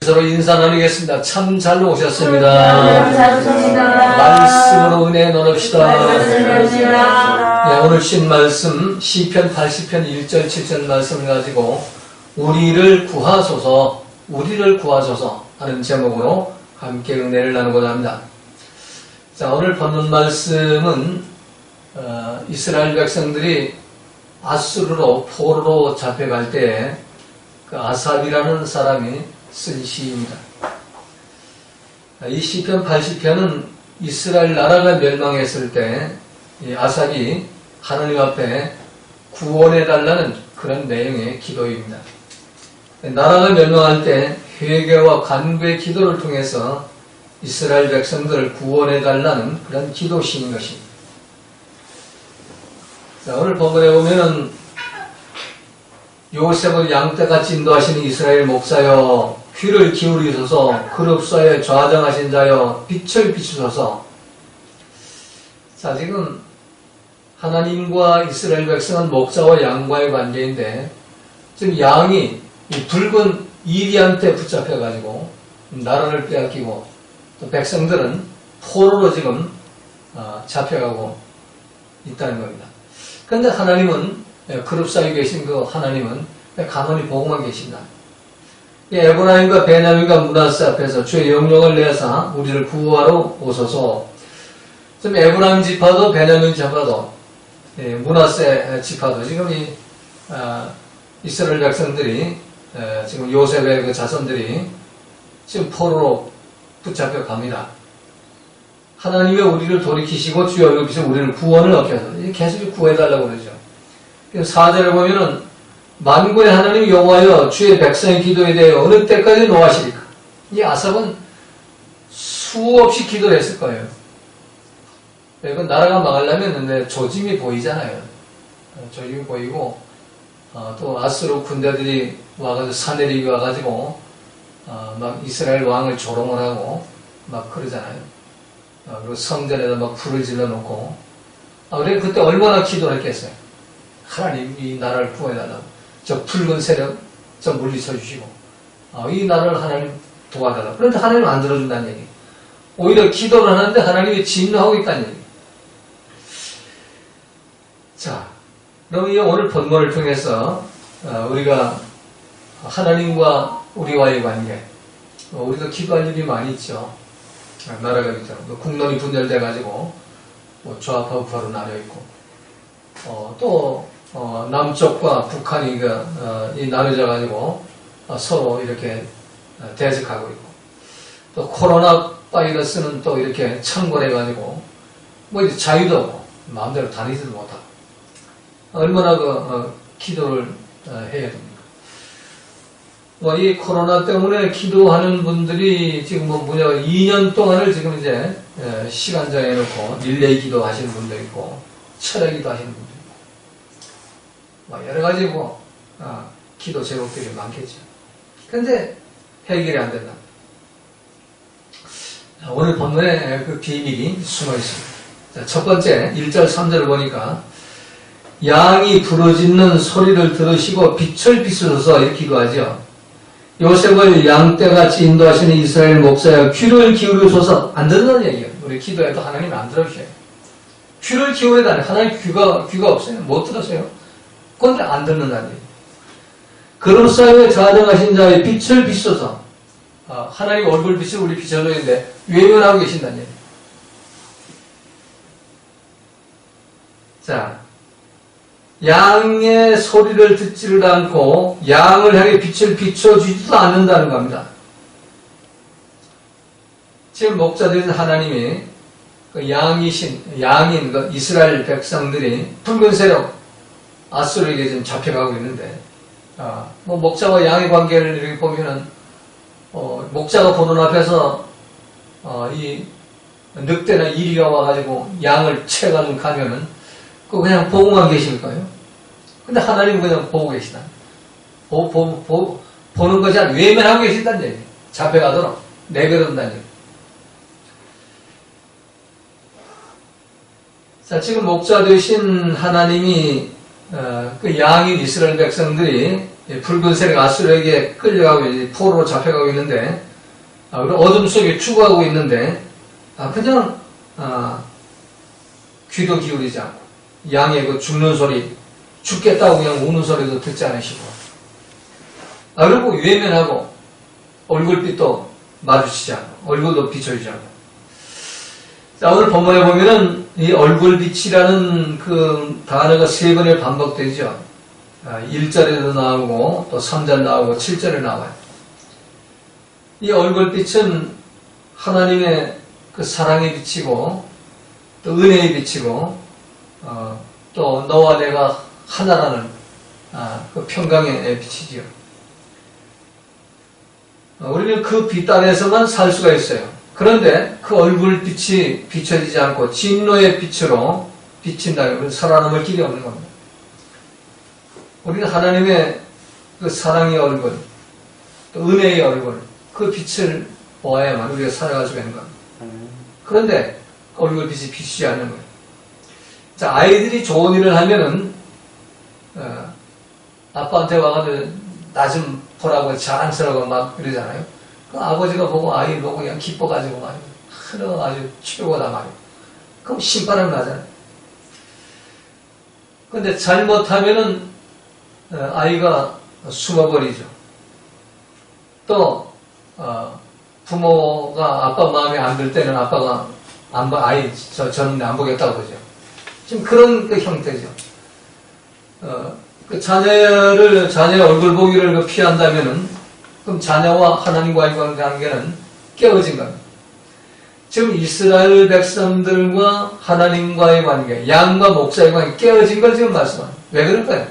서로 인사 나누겠습니다. 참 잘 오셨습니다. 잘 오셨습니다. 말씀으로 은혜 나눕시다. 말씀입니다. 오늘 신 말씀 시편 80편 1절 7절 말씀을 가지고 우리를 구하소서 하는 제목으로 함께 은혜를 나누고자 합니다. 자, 오늘 본문 말씀은 이스라엘 백성들이 아수르로 포로로 잡혀갈 때 그 아삽이라는 사람이 쓴 시입니다. 이 시편 80편은 이스라엘 나라가 멸망했을 때 이 아삽이 하나님 앞에 구원해달라는 그런 내용의 기도입니다. 나라가 멸망할 때 회개와 간구의 기도를 통해서 이스라엘 백성들을 구원해달라는 그런 기도시인 것입니다. 자, 오늘 본문에 보면은 요셉을 양떼같이 인도하시는 이스라엘 목사여 귀를 기울이소서 그룹사에 좌정하신 자여 빛을 비추소서. 자, 지금 하나님과 이스라엘 백성은 목자와 양과의 관계인데 지금 양이 이 붉은 이리한테 붙잡혀가지고 나라를 빼앗기고 또 백성들은 포로로 지금 잡혀가고 있다는 겁니다. 그런데 하나님은 그룹 사이에 계신 그 하나님은 가만히 보고만 계신다. 에브라임과 베냐민과 므낫세 앞에서 주의 영령을 내사 우리를 구하러 오소서. 지금 에브라임 지파도 베냐민 지파도 므낫세 지파도 지금 이 이스라엘 백성들이 지금 요셉의 그 자손들이 지금 포로로 붙잡혀 갑니다. 하나님의 우리를 돌이키시고 주여 여기서 우리를 구원을 얻게 하소서. 계속 구해달라고 그러죠. 4절에 보면은 만군의 하나님 여호와여 주의 백성의 기도에 대해 어느 때까지 노하시리까. 이 아삽은 수없이 기도를 했을 거예요. 이건 나라가 망하려면 조짐이 보이잖아요. 조짐이 보이고 또 아수르 군대들이 와가지고 사내리기 와가지고 막 이스라엘 왕을 조롱을 하고 막 그러잖아요. 그리고 성전에다 막 불을 질러놓고 그래 그때 얼마나 기도를 했겠어요. 하나님 이 나라를 구해달라고 저 붉은 세력 저 물리쳐 주시고 이 나라를 하나님 도와달라고. 그런데 하나님 안 들어준다는 얘기. 오히려 기도를 하는데 하나님이 진노하고 있다는 얘기. 자, 그럼 이 오늘 본문을 통해서 우리가 하나님과 우리와의 관계, 우리가 기도할 일이 많이 있죠. 나라가 있죠. 국론이 분열돼가지고 좌파 우파로 나뉘어있고 또 남쪽과 북한이 나눠져가지고 서로 이렇게 대적하고 있고 또 코로나 바이러스는 또 이렇게 창궐해가지고 이제 자유도 없고 마음대로 다니지도 못하고 얼마나 기도를 해야 됩니까? 이 코로나 때문에 기도하는 분들이 지금 2년 동안을 지금 이제 시간 정해놓고 릴레이 기도 하시는 분도 있고 철야 기도 하시는 분도 있고 여러 가지 기도 제목들이 많겠죠. 그런데 해결이 안 된다. 오늘 본문에 그 비밀이 숨어 있습니다. 자, 첫 번째 1절 3절을 보니까 양이 부르짖는 소리를 들으시고 빛을 비추소서 이렇게 기도하죠. 요셉을 양떼같이 인도하시는 이스라엘 목사여 귀를 기울이소서. 안 듣는 얘기예요. 우리 기도해도 하나님 안 들어주셔요. 귀를 기울이다니 하나님 귀가 없어요. 못 들으세요. 그런데 안 듣는다는 얘기예요. 그런 사이에 좌정하신 자의 빛을 비추소서. 하나님 얼굴 빛을 우리 비춰줘야 되는데 외면하고 계신다는 얘기예요. 자, 양의 소리를 듣지를 않고 양을 향해 빛을 비춰주지도 않는다는 겁니다. 지금 목자들인 하나님이 양인 이스라엘 백성들이 붉은 세력 아수르에게 지금 잡혀가고 있는데 목자와 양의 관계를 이렇게 보면은 목자가 보는 앞에서 이 늑대나 이리가 와가지고 양을 채가지고 가면은 그냥 보고만 계실까요? 근데 하나님은 그냥 보고 계시다. 보는 것이 아니라 외면하고 계신다는 얘기예요. 잡혀가도록 내버려둔다는 얘기예요. 자, 지금 목자 되신 하나님이 그 양인 이스라엘 백성들이 붉은색 아수르에게 끌려가고 포로로 잡혀가고 있는데, 그리고 어둠 속에 추구하고 있는데, 그냥 귀도 기울이지 않고 양의 그 죽는 소리, 죽겠다고 그냥 우는 소리도 듣지 않으시고, 그리고 외면하고 얼굴빛도 마주치지 않고 얼굴도 비춰주지 않고. 자, 오늘 본문에 보면은 이 얼굴빛이라는 그 단어가 3번에 반복되죠. 1절에도 나오고 또 3절 나오고 7절에 나와요. 이 얼굴빛은 하나님의 그 사랑에 비치고 또 은혜에 비치고 또 너와 내가 하나라는 그 평강에 비치지요. 우리는 그 빛 안에서만 살 수가 있어요. 그런데 그 얼굴빛이 비춰지지 않고 진노의 빛으로 비친다면 살아남을 길이 없는 겁니다. 우리는 하나님의 그 사랑의 얼굴, 또 은혜의 얼굴, 그 빛을 보아야만 우리가 살아갈 수가 있는 겁니다. 그런데 얼굴빛이 비치지 않는 거예요. 자, 아이들이 좋은 일을 하면은 아빠한테 와가지고 나 좀 보라고 자랑스러워 막 그러잖아요. 그 아버지가 보고 아이 보고 그냥 기뻐가지고 말이에요. 하루 아주 최고다 말이에요. 그럼 신바람 나잖아요. 근데 잘못하면은 아이가 숨어버리죠. 또 부모가 아빠 마음에 안 들 때는 아빠가 저는 안 보겠다고 그러죠. 지금 그런 그 형태죠. 그 자녀의 얼굴 보기를 피한다면은 그럼 자녀와 하나님과의 관계는 깨어진 겁니다. 지금 이스라엘 백성들과 하나님과의 관계, 양과 목자의 관계 깨어진 걸 지금 말씀합니다. 왜 그럴까요?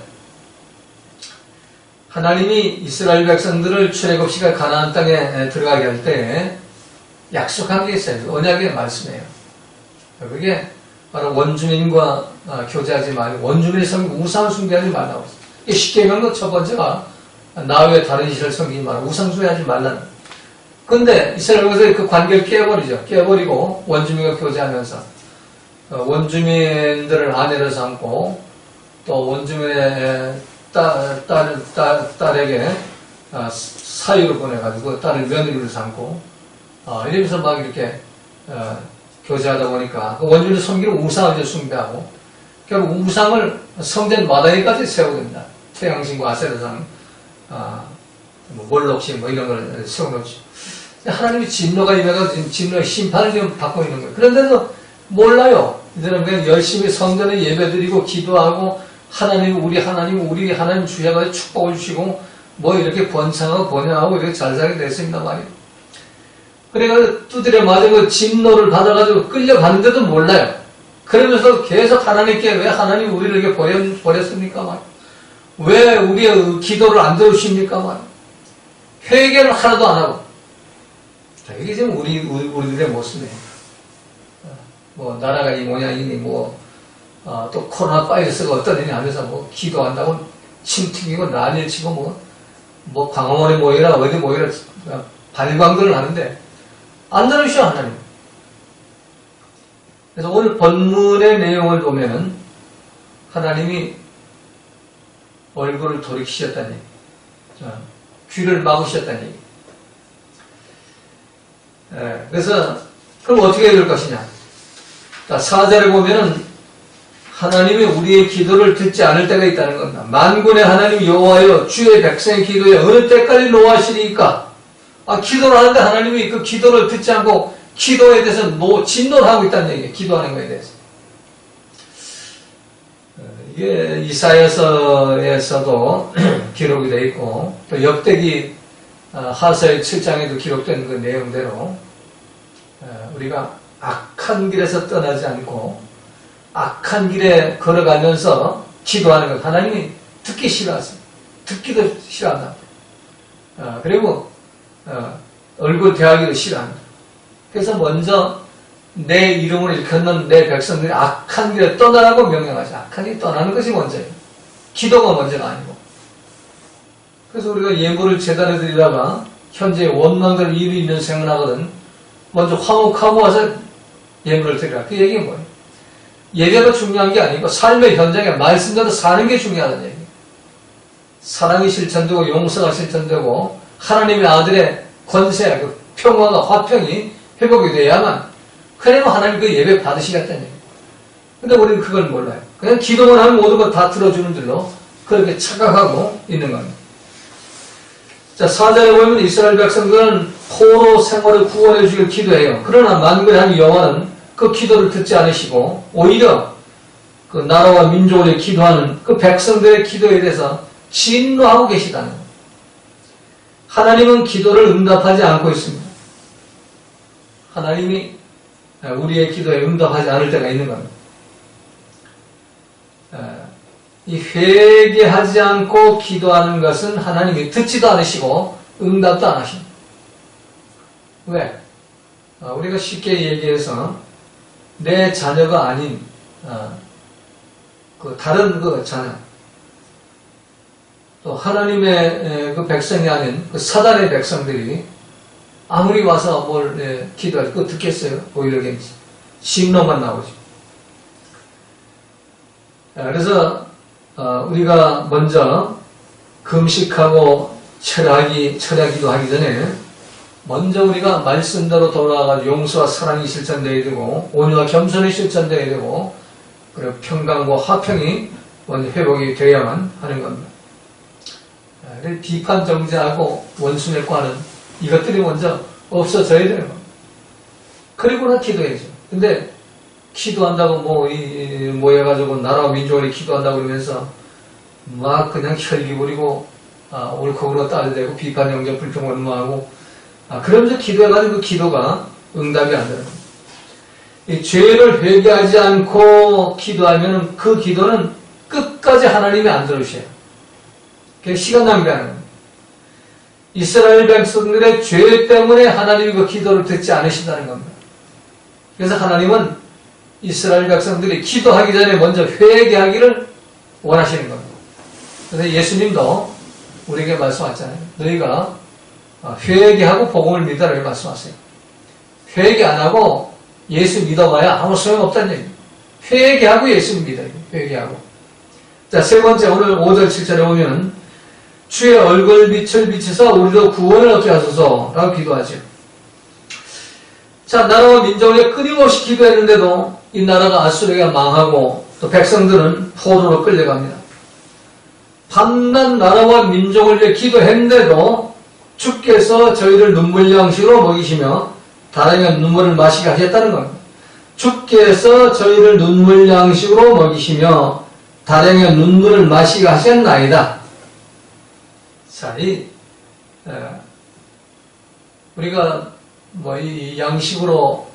하나님이 이스라엘 백성들을 출애굽시켜 가나안 땅에 들어가게 할 때 약속한 게 있어요. 언약의 말씀이에요. 그게 바로 원주민과 교제하지 말고 원주민의 섬기고 우상 숭배하지 말라고 했어요. 이 십계명의 첫 번째가 나 외에 다른 신을 섬기지 말고 우상 숭배하지 말라는. 근데 이스라엘에서 그 관계를 깨버리죠. 깨버리고 원주민과 교제하면서 원주민들을 아내로 삼고 또 원주민의 딸에게 사유를 보내가지고 딸을 며느리로 삼고 이러면서 막 이렇게 교제하다 보니까 원주민을 섬기는 우상을 숭배하고 결국 우상을 성전 마당에까지 세우됩니다. 태양신과 아세라상, 몰록신 이런 걸 세워놓죠. 하나님이 진노가 임해가지고 진노의 심판을 지금 받고 있는 거예요. 그런데도 몰라요. 이들은 그냥 열심히 성전에 예배드리고 기도하고 우리 하나님 주셔가지고 축복을 주시고 이렇게 번창하고 번영하고 이렇게 잘 살게 됐습니다 말이에요. 그래가지고 두드려 맞아서 진노를 받아가지고 끌려가는데도 몰라요. 그러면서 계속 하나님께 왜 하나님 우리를 이렇게 버렸습니까 말이에요. 왜 우리의 기도를 안 들으십니까 말이에요. 회개를 하나도 안 하고. 자, 이게 지금 우리들의 모습이에요. 나라가 이 모양이니 또 코로나 바이러스가 어떠느냐 하면서 기도한다고 침 튀기고 난리를 치고 광화문에 모이라 어디 모이라 발광들을 하는데 안 들으셔 하나님. 그래서 오늘 본문의 내용을 보면은 하나님이 얼굴을 돌이키셨다는 얘기, 귀를 막으셨다는 얘기. 그래서 그럼 어떻게 해야 될 것이냐? 4절에 보면은 하나님이 우리의 기도를 듣지 않을 때가 있다는 겁니다. 만군의 하나님 여호와여 주의 백성의 기도에 어느 때까지 노하시리까? 기도를 하는데 하나님이 그 기도를 듣지 않고 기도에 대해서 진노를 하고 있다는 얘기예요. 기도하는 거에 대해서. 이게 이사야서에서도 기록이 되어 있고 또 역대기 하사의 7장에도 기록된 그 내용대로 우리가 악한 길에서 떠나지 않고 악한 길에 걸어가면서 기도하는 것 하나님이 듣기 싫어하세요. 듣기도 싫어한다. 그리고 얼굴 대하기도 싫어한다. 그래서 먼저 내 이름을 일컫는 내 백성들이 악한 길에 떠나라고 명령하죠. 악한 길에 떠나는 것이 먼저예요. 기도가 먼저가 아니고. 그래서 우리가 예물을 제단에 드리다가 현재 원망들 일이 있는 생각하거든 먼저 화목하고 와서 예물을 드리라. 그 얘기는 뭐예요? 예배가 중요한 게 아니고 삶의 현장에 말씀대로 사는 게 중요하다는 얘기예요. 사랑이 실천되고 용서가 실천되고 하나님의 아들의 권세, 그 평화가 화평이 회복이 돼야만 그래야 하나님 그 예배 받으시겠다는 얘기예요. 근데 우리는 그걸 몰라요. 그냥 기도만 하면 모든 걸 다 들어주는 줄로 그렇게 착각하고 있는 겁니다. 자, 4절에 보면 이스라엘 백성들은 포로 생활을 구원해 주길 기도해요. 그러나 만군의 한 여호와는 그 기도를 듣지 않으시고 오히려 그 나라와 민족을 위해 기도하는 그 백성들의 기도에 대해서 진노하고 계시다는 거예요. 하나님은 기도를 응답하지 않고 있습니다. 하나님이 우리의 기도에 응답하지 않을 때가 있는 겁니다. 이 회개하지 않고 기도하는 것은 하나님이 듣지도 않으시고 응답도 안 하십니다. 왜? 우리가 쉽게 얘기해서 내 자녀가 아닌 그 다른 그 자녀, 또 하나님의 그 백성이 아닌 그 사단의 백성들이 아무리 와서 뭘 기도할 거 듣겠어요? 오히려 심노만 나오죠. 그래서 우리가 먼저 금식하고 철야기도 하기 전에 먼저 우리가 말씀대로 돌아가서 용서와 사랑이 실천되어야 되고 온유와 겸손이 실천되어야 되고 그리고 평강과 화평이 먼저 회복이 되어야만 하는 겁니다. 비판 정죄하고 원수 맺고하는 이것들이 먼저 없어져야 되는 겁니다. 그리고는 기도해야죠. 근데 기도한다고 모여가지고 나라와 민족을 기도한다고 그러면서 막 그냥 혈기 부리고 옳고 그르고 딸대고 비판 정죄 불평 원망하고 그러면서 기도해가지고 그 기도가 응답이 안 되는 겁니다. 이 죄를 회개하지 않고 기도하면 그 기도는 끝까지 하나님이 안 들으셔요. 그냥 시간 낭비하는 겁니다. 이스라엘 백성들의 죄 때문에 하나님이 그 기도를 듣지 않으신다는 겁니다. 그래서 하나님은 이스라엘 백성들이 기도하기 전에 먼저 회개하기를 원하시는 겁니다. 그래서 예수님도 우리에게 말씀하셨잖아요. 너희가 회개하고 복음을 믿으라 이렇게 말씀하세요. 회개 안 하고 예수 믿어봐야 아무 소용없다는 얘기입니다. 회개하고 예수 믿어요. 회개하고. 자, 세 번째 오늘 5절 7절에 보면 주의 얼굴빛을 비추사 우리도 구원을 얻게 하소서 라고 기도하죠. 자, 나라와 민족을 위해 끊임없이 기도했는데도 이 나라가 아수르가 망하고 또 백성들은 포로로 끌려갑니다. 밤낮 나라와 민족을 위해 기도했는데도 주께서 저희를 눈물 양식으로 먹이시며 다량의 눈물을 마시게 하셨다는 겁니다. 주께서 저희를 눈물 양식으로 먹이시며 다량의 눈물을 마시게 하셨나이다. 자, 우리가 이 양식으로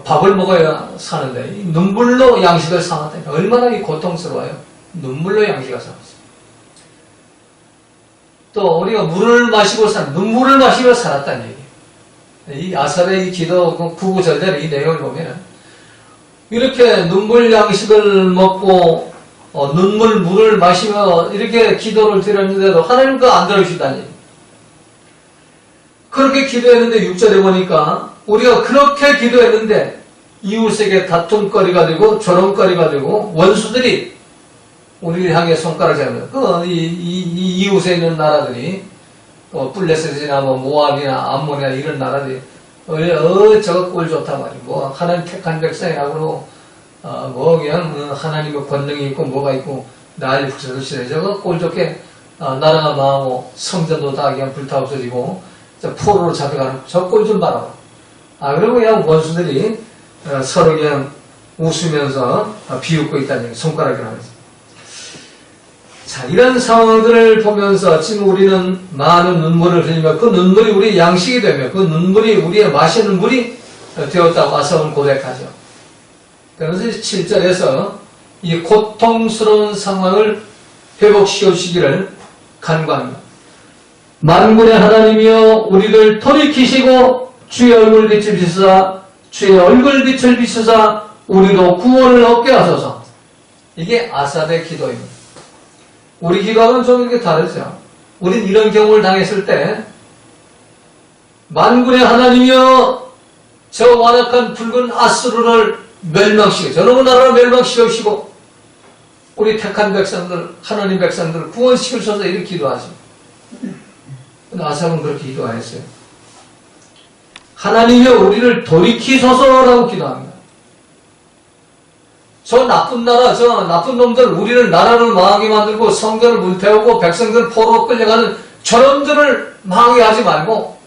밥을 먹어야 사는데 이 눈물로 양식을 삼았다니 얼마나 고통스러워요. 눈물로 양식을 삼았어요. 또 우리가 물을 마시고 눈물을 마시며 살았다는 얘기예요. 이 아삽의 이 기도 구구절절 이 내용을 보면 이렇게 눈물 양식을 먹고 물을 마시며 이렇게 기도를 드렸는데도 하나님 그거 안 들어주시다니. 그렇게 기도했는데 6절에 보니까 우리가 그렇게 기도했는데 이웃에게 다툼거리가 되고 조롱거리가 되고 원수들이 우리를 향해 손가락을 잡니다. 이 이웃에 있는 나라들이 블레셋이나 모압이나 암몬이나 이런 나라들이 저거 꼴 좋다 말이고 하나님 택한 백성이라고 그냥 하나님의 권능이 있고 뭐가 있고 난리 북서시대 저거 꼴 좋게 나라가 망하고 성전도 다 그냥 불타 없어지고 포로로 잡혀가는 저 꼴 좀 봐라. 그리고 그냥 원수들이 서로 그냥 웃으면서 비웃고 있다는 얘기, 손가락을 하면서. 자, 이런 상황들을 보면서 지금 우리는 많은 눈물을 흘리며 그 눈물이 우리의 양식이 되며 그 눈물이 우리의 마시는 물이 되었다고 아삽은 고백하죠. 그래서 7절에서 이 고통스러운 상황을 회복시켜 주시기를 간구합니다. 만군의 하나님이여 우리를 돌이키시고 주의 얼굴빛을 비추사 주의 얼굴빛을 비추사 우리도 구원을 얻게 하소서. 이게 아삽의 기도입니다. 우리 기도하고는 좀 이렇게 다르죠. 우린 이런 경우를 당했을 때 만군의 하나님이여 저 완악한 붉은 아수르를 멸망시켜 저놈의 나라를 멸망시키시고 우리 택한 백성들, 하나님 백성들을 구원시키셔서 이렇게 기도하죠. 근데 아삽은 그렇게 기도 안 했어요. 하나님이 우리를 돌이키소서라고 기도합니다. 저 나쁜 나라, 저 나쁜 놈들, 우리를 나라를 망하게 만들고 성전을 불태우고 백성들 포로로 끌려가는 저놈들을 망하게 하지 말고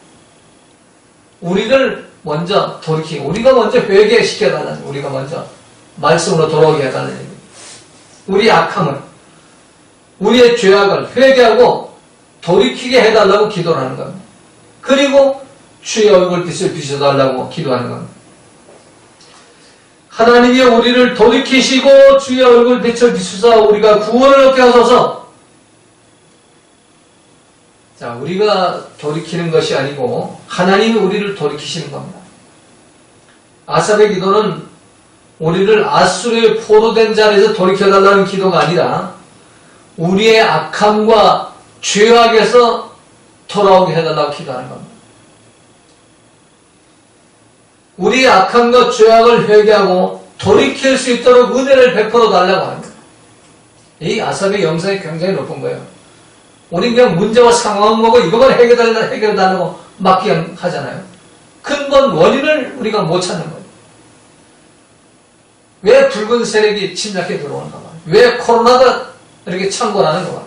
우리를 먼저 돌이키고 우리가 먼저 회개시켜달라는, 우리가 먼저 말씀으로 돌아오게 해달라는 얘기입니다. 우리 악함을, 우리의 죄악을 회개하고 돌이키게 해달라고 기도를 하는 겁니다. 그리고 주의 얼굴빛을 비춰달라고 기도하는 겁니다. 하나님이 우리를 돌이키시고 주의 얼굴빛을 비추사 우리가 구원을 얻게 하소서. 자, 우리가 돌이키는 것이 아니고 하나님이 우리를 돌이키시는 겁니다. 아삽의 기도는 우리를 아수르의 포로된 자리에서 돌이켜달라는 기도가 아니라 우리의 악함과 죄악에서 돌아오게 해달라고 기도하는 겁니다. 우리의 악함과 죄악을 회개하고 돌이킬 수 있도록 은혜를 베풀어 달라고 하는 거예요. 이 아삽의 영성이 굉장히 높은 거예요. 우리 그냥 문제와 상황을 보고 이것만 해결해달라고 막 그냥 하잖아요. 근본 원인을 우리가 못 찾는 거예요. 왜 붉은 세력이 침략해 들어오는가 봐. 왜 코로나가 이렇게 창궐하는가 봐.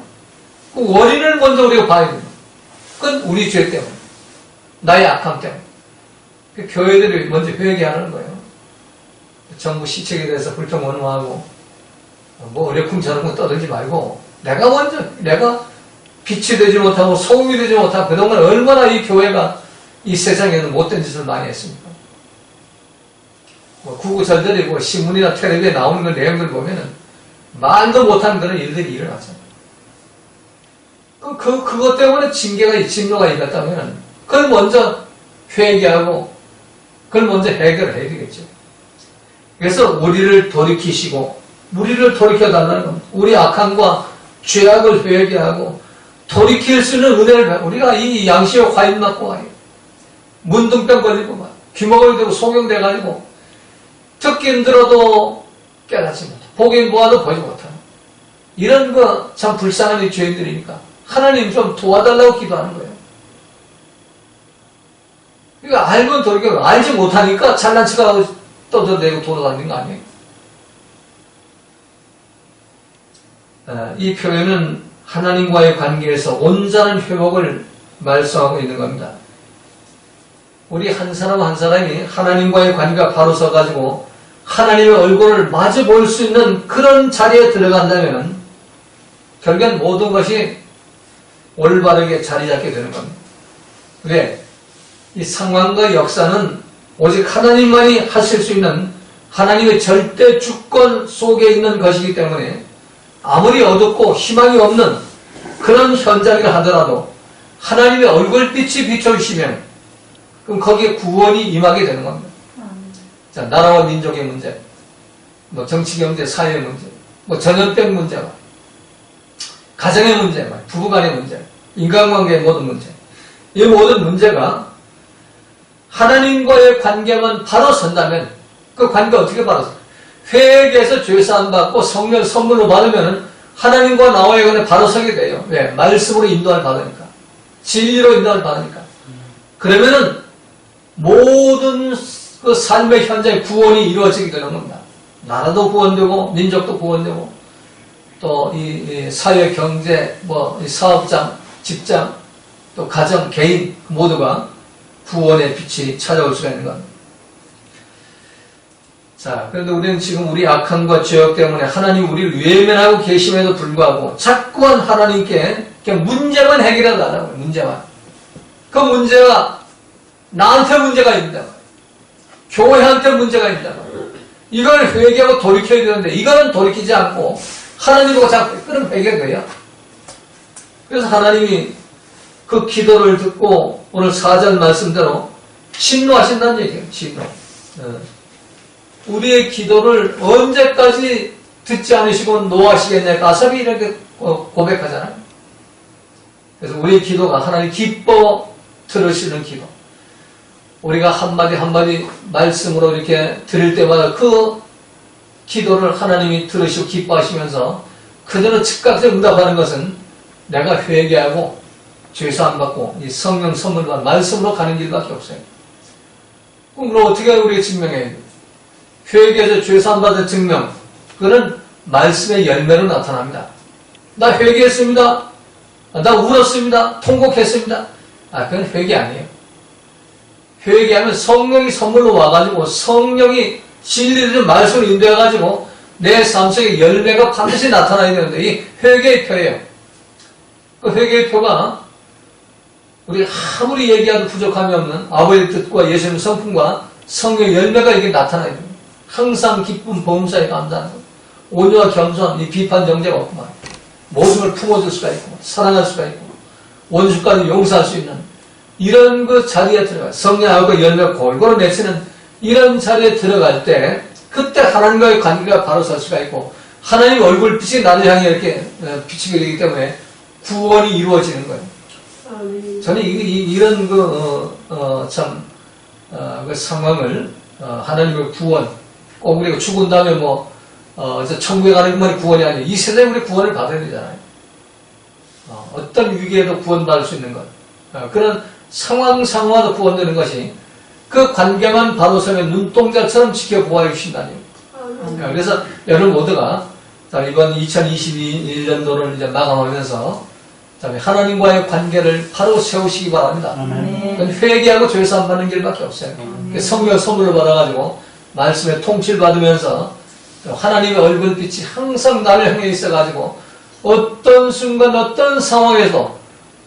그 원인을 먼저 우리가 봐야 됩니다. 그건 우리 죄 때문에, 나의 악함 때문에. 교회들이 먼저 회개하는 거예요. 정부 시책에 대해서 불평원화하고 뭐 어렵쿵저렵쿵 거 떠들지 말고 내가 먼저, 내가 빛이 되지 못하고 소금이 되지 못하고 그동안 얼마나 이 교회가 이 세상에는 못된 짓을 많이 했습니까? 뭐 구구절절히 뭐 신문이나 텔레비에 나오는 그 내용들 보면은 말도 못한 그런 일들이 일어나잖아요. 그것 때문에 진노가 일었다면 그걸 먼저 회개하고 그걸 먼저 해결을 해야 되겠죠. 그래서 우리를 돌이키시고 우리를 돌이켜달라는 겁니다. 우리 악함과 죄악을 회개하고 돌이킬 수 있는 은혜를, 우리가 이 양시와 과일 맞고 문둥병 걸리고 막 귀먹어야 되고 소경돼가지고 듣기 힘들어도 깨닫지 못하고 보긴 보아도 보지 못하는 이런 거 참 불쌍한 이 죄인들이니까 하나님 좀 도와달라고 기도하는 거예요. 그러니까 알면 돌이켜, 알지 못하니까 잘난 척하고 떠들어대고 돌아다니는 거 아니에요? 이 표현은 하나님과의 관계에서 온전한 회복을 말씀하고 있는 겁니다. 우리 한 사람 한 사람이 하나님과의 관계가 바로 서가지고 하나님의 얼굴을 마주 볼 수 있는 그런 자리에 들어간다면 결국엔 모든 것이 올바르게 자리 잡게 되는 겁니다. 왜? 이 상황과 역사는 오직 하나님만이 하실 수 있는 하나님의 절대 주권 속에 있는 것이기 때문에 아무리 어둡고 희망이 없는 그런 현장이라 하더라도 하나님의 얼굴빛이 비춰주시면 그럼 거기에 구원이 임하게 되는 겁니다. 자, 나라와 민족의 문제, 뭐 정치, 경제, 사회 문제, 뭐 전염병 문제가, 가정의 문제, 부부간의 문제, 인간관계의 모든 문제, 이 모든 문제가 하나님과의 관계만 바로 선다면 그 관계가 어떻게 바로 서? 회개해서 죄사함 받고 성령 선물로 받으면 하나님과 나와의 관계 바로 서게 돼요. 왜? 말씀으로 인도를 받으니까, 진리로 인도를 받으니까. 그러면은 모든 그 삶의 현장에 구원이 이루어지게 되는 겁니다. 나라도 구원되고 민족도 구원되고 또 이 사회, 경제, 뭐 이 사업장, 직장, 또 가정, 개인 모두가 구원의 빛이 찾아올 수가 있는 겁니다. 자, 그런데 우리는 지금 우리 악함과 죄악 때문에 하나님 우리를 외면하고 계심에도 불구하고 자꾸만 하나님께 그냥 문제만 해결해 달라고요. 문제만. 그 문제가 나한테 문제가 있다. 교회한테 문제가 있다. 이걸 회개하고 돌이켜야 되는데 이거는 돌이키지 않고 하나님하고 자꾸 그럼 해결돼요. 그래서 하나님이 그 기도를 듣고 오늘 4절 말씀대로 진노하신다는 얘기예요. 진노. 우리의 기도를 언제까지 듣지 않으시고 노하시겠냐. 아삽이 이렇게 고백하잖아요. 그래서 우리의 기도가 하나님 기뻐 들으시는 기도. 우리가 한마디 한마디 말씀으로 이렇게 드릴 때마다 그 기도를 하나님이 들으시고 기뻐하시면서 그대로 즉각적으로 응답하는 것은 내가 회개하고 죄사함 받고 이 성령 선물과 말씀으로 가는 길밖에 없어요. 그럼 어떻게 우리가 증명해야 돼요? 회개해서 죄사함 받은 증명, 그거는 말씀의 열매로 나타납니다. 나 회개했습니다. 나 울었습니다. 통곡했습니다. 그건 회개 아니에요. 회개하면 성령이 선물로 와가지고 성령이 진리를 말씀을 인도해가지고 내 삶 속에 열매가 반드시 나타나야 되는데 이 회개의 표예요. 그 회개의 표가 우리 아무리 얘기해도 부족함이 없는 아버지의 뜻과 예수님 성품과 성령의 열매가 이게 나타나야 됩니다. 항상 기쁨, 보험사에 감사하는 것, 온유와 겸손, 이 비판 정죄가 없구만. 모든 걸 품어줄 수가 있고 사랑할 수가 있고 원수까지 용서할 수 있는 이런 그 자리에 들어가 성령하고 열매 골고루 맺히는 이런 자리에 들어갈 때 그때 하나님과의 관계가 바로 설 수가 있고 하나님 얼굴빛이 나를 향해 이렇게 비치게 되기 때문에 구원이 이루어지는 거예요. 저는 이런 그 상황을 하나님의 구원 꼭 우리가 죽은 다음에 천국에 가는 것만이 구원이 아니에요. 이 세상에 우리 구원을 받아야 되잖아요. 어떤 위기에도 구원받을 수 있는 것. 그런 상황마다 구원되는 것이 그 관계만 바로 서면 눈동자처럼 지켜보아 주신다니. 그래서 여러분 모두가 이번 2022년도를 이제 마감하면서 하나님과의 관계를 바로 세우시기 바랍니다. 회개하고 죄사함 받는 길밖에 없어요. 성령 선물로 받아가지고 말씀에 통치를 받으면서 하나님의 얼굴빛이 항상 나를 향해 있어가지고 어떤 순간 어떤 상황에서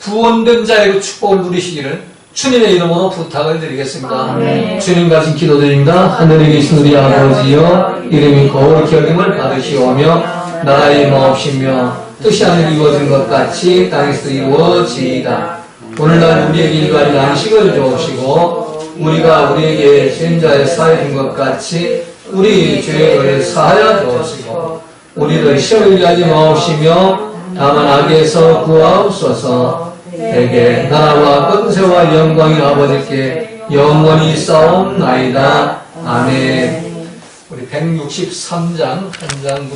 구원된 자에게 축복을 누리시기를 주님의 이름으로 부탁을 드리겠습니다. 주님 가진 기도드립니다. 하늘에 계신 우리 아버지여 이름이 거룩히 여김을 받으시오며 나라의 마옵시며 뜻이 하늘에 이루어진 것 같이 땅에서 이루어지이다. 오늘날 우리에게 일괄 양식을 주옵시고 우리가 우리에게 죄인 자의 사해준 것 같이 우리 죄를 사하여 주옵시고 우리를 시험에 하지 마옵시며 다만 악에서 구하옵소서. 대개 나라와 권세와 영광이 아버지께 영원히 싸움나이다. 아멘. 우리 163장 한 장